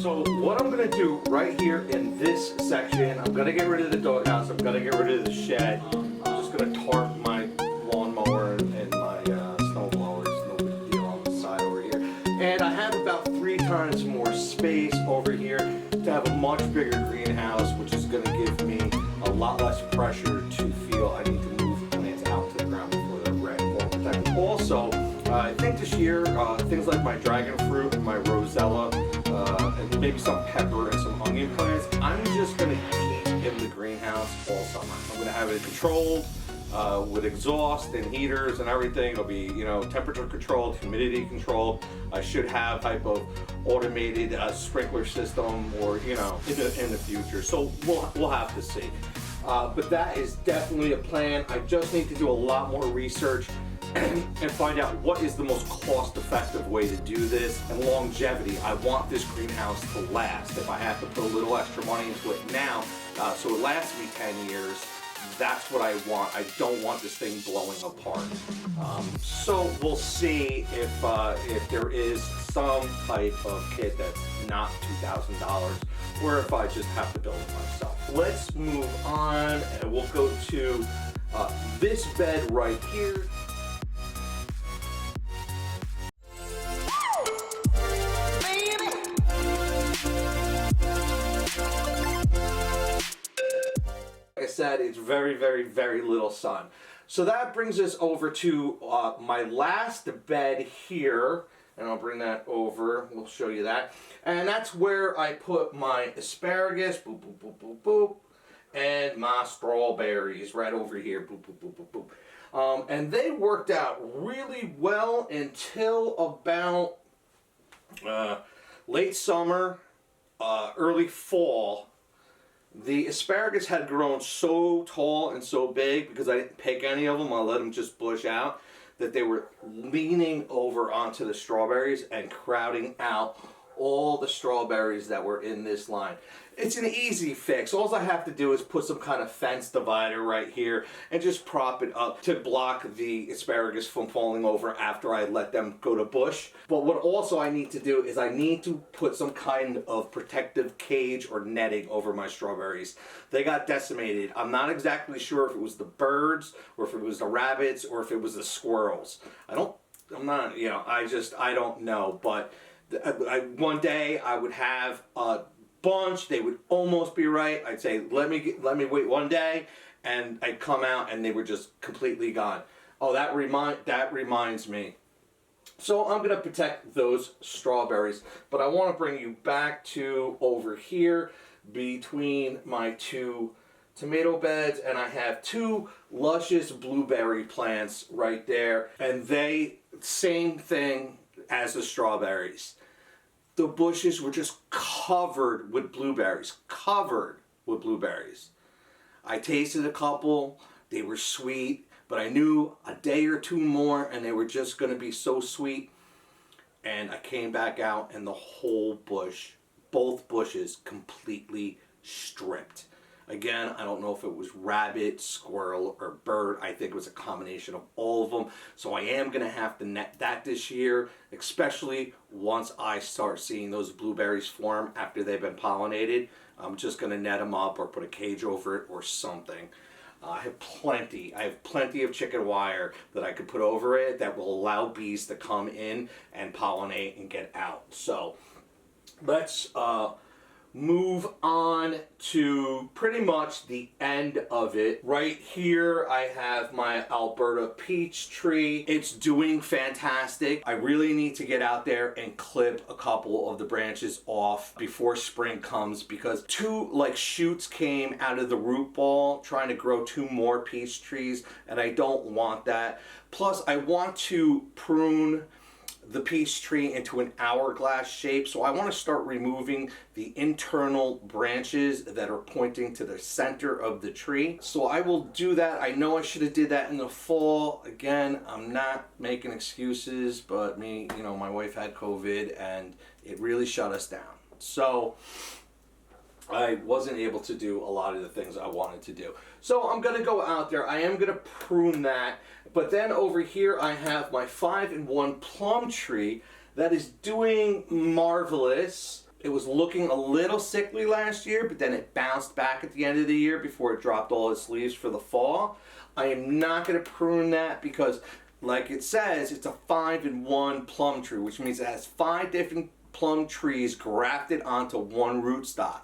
So what I'm going to do right here in this section, I'm going to get rid of the doghouse, I'm going to get rid of the shed. I'm just going to tarp my lawnmower and my snow blowers, no big deal, on the side over here. And I have about 3 times more space over here to have a much bigger greenhouse, which is going to give me a lot less pressure to feel I need to move plants out to the ground before they're ready. More protected. Also, I think this year, things like my dragon fruit and my rosella, and maybe some pepper and some onion plants, I'm just going to keep in the greenhouse all summer. I'm going to have it controlled with exhaust and heaters and everything. It'll be, you know, temperature controlled, humidity controlled. I should have type of automated sprinkler system, or, you know, in the future. So we'll have to see. But that is definitely a plan. I just need to do a lot more research and find out what is the most cost-effective way to do this, and longevity. I want this greenhouse to last. If I have to put a little extra money into it now, so it lasts me 10 years, that's what I want. I don't want this thing blowing apart. So we'll see if there is some type of kit that's not $2,000, or if I just have to build it myself. Let's move on, and we'll go to this bed right here. Said it's very, very, very little sun. So that brings us over to my last bed here, and I'll bring that over. We'll show you that. And that's where I put my asparagus, boop, boop, boop, boop, boop, and my strawberries right over here, boop, boop, boop, boop, boop. And they worked out really well until about late summer, early fall. The asparagus had grown so tall and so big, because I didn't pick any of them, I let them just bush out, that they were leaning over onto the strawberries and crowding out all the strawberries that were in this line. It's an easy fix. All I have to do is put some kind of fence divider right here and just prop it up to block the asparagus from falling over after I let them go to bush. But what also I need to do is I need to put some kind of protective cage or netting over my strawberries. They got decimated. I'm not exactly sure if it was the birds, or if it was the rabbits, or if it was the squirrels. I don't know, but one day I would have a bunch, they would almost be right. I'd say let me wait one day, and I'd come out and they were just completely gone. Oh, that reminds me. So I'm going to protect those strawberries, but I want to bring you back to over here between my 2 tomato beds, and I have 2 luscious blueberry plants right there, and they, same thing as the strawberries. The bushes were just covered with blueberries. Covered with blueberries. I tasted a couple. They were sweet, but I knew a day or 2 more and they were just going to be so sweet. And I came back out and the whole bush, both bushes, completely stripped. Again, I don't know if it was rabbit, squirrel, or bird. I think it was a combination of all of them. So I am going to have to net that this year, especially once I start seeing those blueberries form after they've been pollinated. I'm just going to net them up or put a cage over it or something. I have plenty of chicken wire that I could put over it that will allow bees to come in and pollinate and get out. So let's move on to pretty much the end of it. Right here I have my Alberta peach tree. It's doing fantastic. I really need to get out there and clip a couple of the branches off before spring comes, because 2 shoots came out of the root ball trying to grow 2 more peach trees, and I don't want that. Plus I want to prune the peach tree into an hourglass shape, so I want to start removing the internal branches that are pointing to the center of the tree. So I will do that. I know I should have did that in the fall. Again, I'm not making excuses, but my wife had COVID and it really shut us down. So I wasn't able to do a lot of the things I wanted to do. So I'm going to go out there. I am going to prune that. But then over here I have my 5-in-1 plum tree that is doing marvelous. It was looking a little sickly last year, but then it bounced back at the end of the year before it dropped all its leaves for the fall. I am not going to prune that because, like it says, it's a 5-in-1 plum tree, which means it has 5 different plum trees grafted onto one rootstock.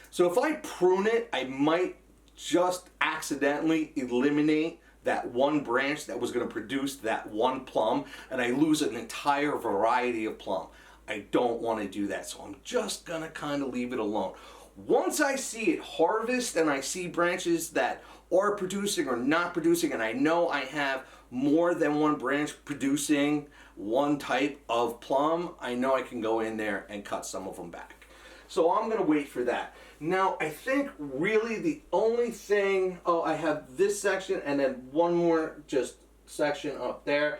So if I prune it, I might just accidentally eliminate that one branch that was going to produce that one plum, and I lose an entire variety of plum. I don't want to do that, so I'm just going to kind of leave it alone. Once I see it harvest and I see branches that are producing or not producing, and I know I have more than one branch producing one type of plum, I know I can go in there and cut some of them back. So I'm going to wait for that. Now, I think really the only thing, I have this section and then one more just section up there.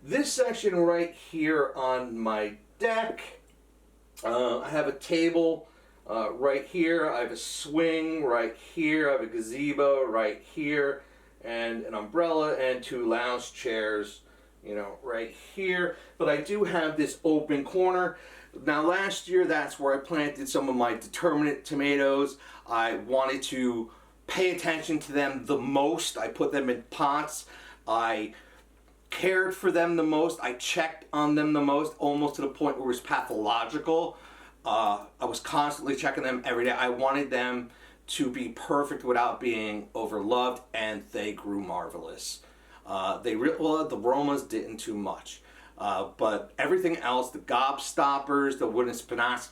This section right here on my deck, I have a table right here, I have a swing right here, I have a gazebo right here, and an umbrella and 2 lounge chairs, right here. But I do have this open corner. Now last year, that's where I planted some of my determinate tomatoes. I wanted to pay attention to them the most. I put them in pots. I cared for them the most. I checked on them the most, almost to the point where it was pathological. I was constantly checking them every day. I wanted them to be perfect without being overloved, and they grew marvelous. The aromas didn't too much. But everything else, the gobstoppers, the wooden spinach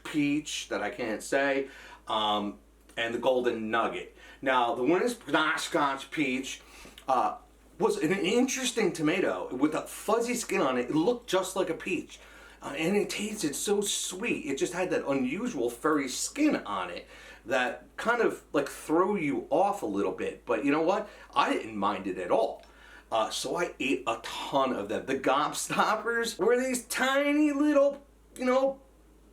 peach that I can't say, and the golden nugget. Now, the wooden spinach peach was an interesting tomato with a fuzzy skin on it. It looked just like a peach, and it tasted so sweet. It just had that unusual furry skin on it that kind of like throw you off a little bit. But you know what? I didn't mind it at all. So I ate a ton of them. The gobstoppers were these tiny little,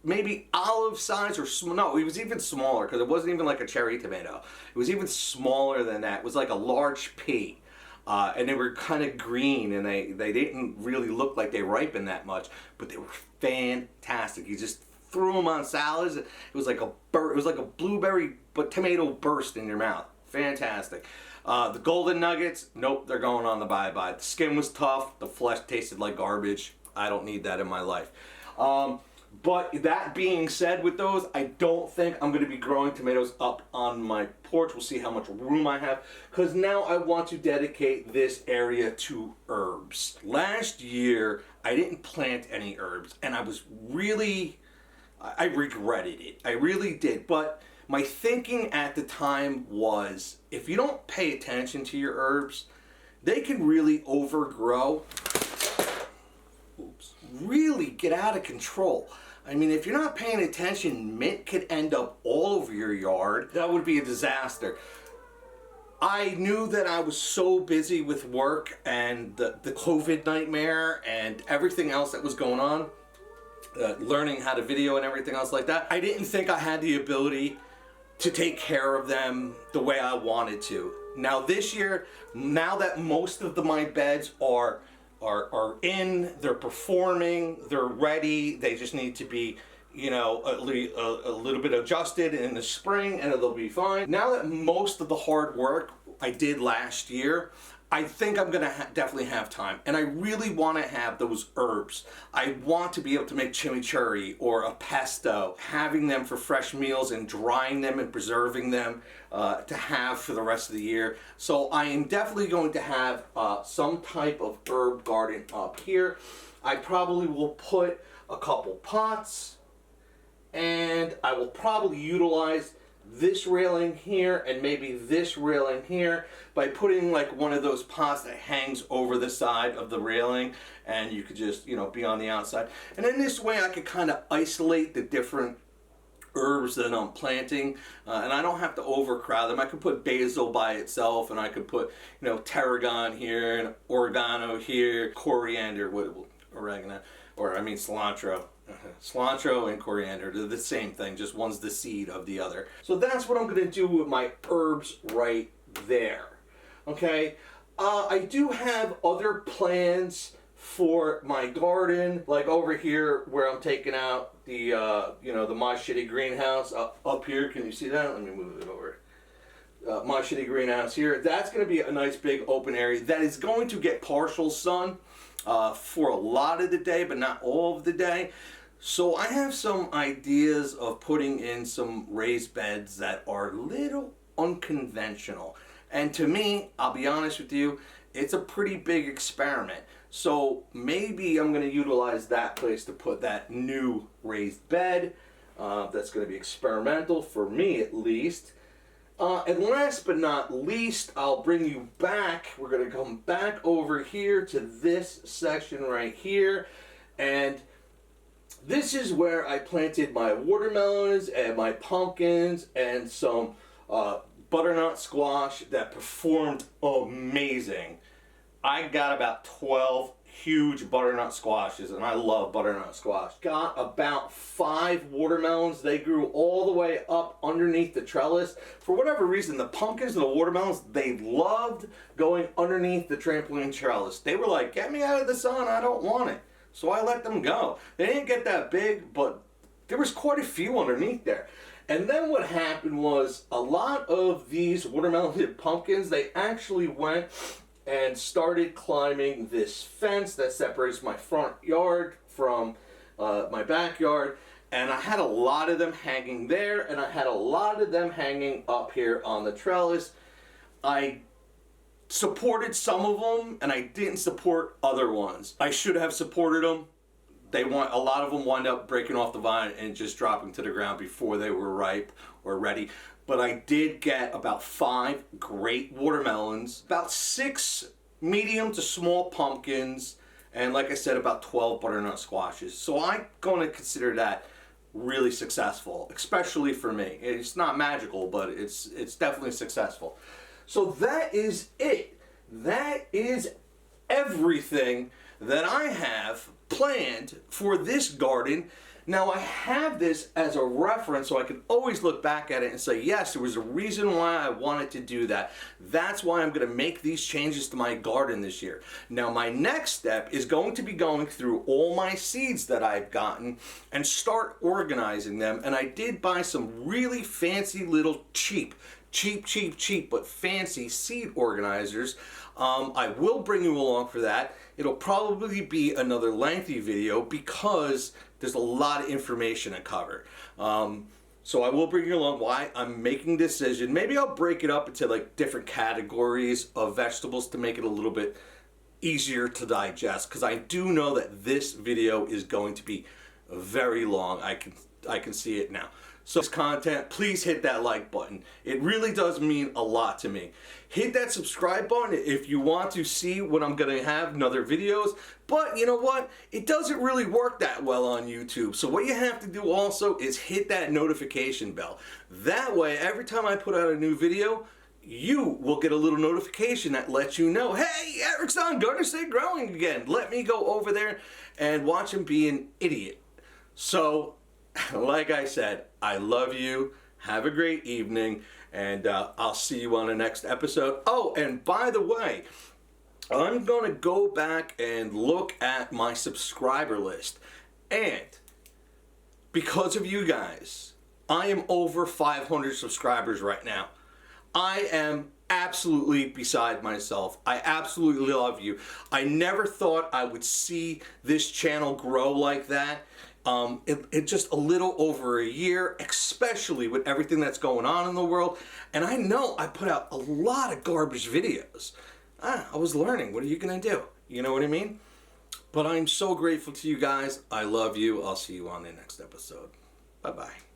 maybe olive size or no, it was even smaller because it wasn't even like a cherry tomato. It was even smaller than that. It was like a large pea. And they were kind of green, and they didn't really look like they ripened that much, but they were fantastic. You just threw them on salads. It was like a blueberry but tomato burst in your mouth. Fantastic. The golden nuggets, nope, they're going on the bye-bye. The skin was tough. The flesh tasted like garbage. I don't need that in my life. But that being said, with those, I don't think I'm going to be growing tomatoes up on my porch. We'll see how much room I have, because now I want to dedicate this area to herbs. Last year, I didn't plant any herbs, and I regretted it. I really did. But my thinking at the time was, if you don't pay attention to your herbs, they can really overgrow. Really get out of control. I mean, if you're not paying attention, mint could end up all over your yard. That would be a disaster. I knew that I was so busy with work and the COVID nightmare and everything else that was going on, learning how to video and everything else like that. I didn't think I had the ability to take care of them the way I wanted to. Now this year, now that most of my beds are in, they're performing, they're ready, they just need to be, a little bit adjusted in the spring and they'll be fine. Now that most of the hard work I did last year, I think I'm going to definitely have time. And I really want to have those herbs. I want to be able to make chimichurri or a pesto, having them for fresh meals and drying them and preserving them to have for the rest of the year. So I am definitely going to have some type of herb garden up here. I probably will put a couple pots, and I will probably utilize this railing here and maybe this railing here by putting like one of those pots that hangs over the side of the railing, and you could just be on the outside, and then this way I could kind of isolate the different herbs that I'm planting, and I don't have to overcrowd them. I could put basil by itself, and I could put tarragon here and oregano here, coriander, oregano, or I mean cilantro. Cilantro and coriander, they're the same thing, just one's the seed of the other. So that's what I'm going to do with my herbs right there. Okay, I do have other plans for my garden, like over here where I'm taking out the, you know, the My Shitty Greenhouse up here. Can you see that? Let me move it over. My Shitty Greenhouse here. That's going to be a nice big open area that is going to get partial sun for a lot of the day, but not all of the day. So I have some ideas of putting in some raised beds that are a little unconventional. And to me, I'll be honest with you, it's a pretty big experiment. So maybe I'm going to utilize that place to put that new raised bed. That's going to be experimental for me at least. And last but not least, I'll bring you back. We're going to come back over here to this section right here. And this is where I planted my watermelons and my pumpkins and some butternut squash that performed amazing. I got about 12 huge butternut squashes, and I love butternut squash. Got about 5 watermelons. They grew all the way up underneath the trellis. For whatever reason, the pumpkins and the watermelons, they loved going underneath the trampoline trellis. They were like, get me out of the sun, I don't want it. So I let them go. They didn't get that big, but there was quite a few underneath there. And then what happened was a lot of these watermelon and pumpkins, they actually went and started climbing this fence that separates my front yard from my backyard. And I had a lot of them hanging there, and I had a lot of them hanging up here on the trellis. I supported some of them, and I didn't support other ones. I should have supported them. A lot of them wind up breaking off the vine and just dropping to the ground before they were ripe or ready. But I did get about 5 great watermelons, about 6 medium to small pumpkins, and like I said, about 12 butternut squashes. So I'm going to consider that really successful, especially for me. It's not magical, but it's definitely successful. So that is it. That is everything that I have planned for this garden. Now I have this as a reference so I can always look back at it and say, yes, there was a reason why I wanted to do that. That's why I'm going to make these changes to my garden this year. Now my next step is going to be going through all my seeds that I've gotten and start organizing them. And I did buy some really fancy little cheap, but fancy seed organizers. I will bring you along for that. It'll probably be another lengthy video because there's a lot of information to cover. So I will bring you along why I'm making this decision. Maybe I'll break it up into like different categories of vegetables to make it a little bit easier to digest, because I do know that this video is going to be very long. I can see it now. So this content, please hit that like button. It really does mean a lot to me. Hit that subscribe button if you want to see when I'm going to have another videos. But you know what? It doesn't really work that well on YouTube. So what you have to do also is hit that notification bell. That way, every time I put out a new video, you will get a little notification that lets you know, hey, Eric's on Gardenstategrowing again. Let me go over there and watch him be an idiot. So, like I said, I love you. Have a great evening, and I'll see you on the next episode. Oh, and by the way, I'm going to go back and look at my subscriber list. And because of you guys, I am over 500 subscribers right now. I am absolutely beside myself. I absolutely love you. I never thought I would see this channel grow like that. It just a little over a year, especially with everything that's going on in the world. And I know I put out a lot of garbage videos. I was learning. What are you going to do? You know what I mean? But I'm so grateful to you guys. I love you. I'll see you on the next episode. Bye-bye.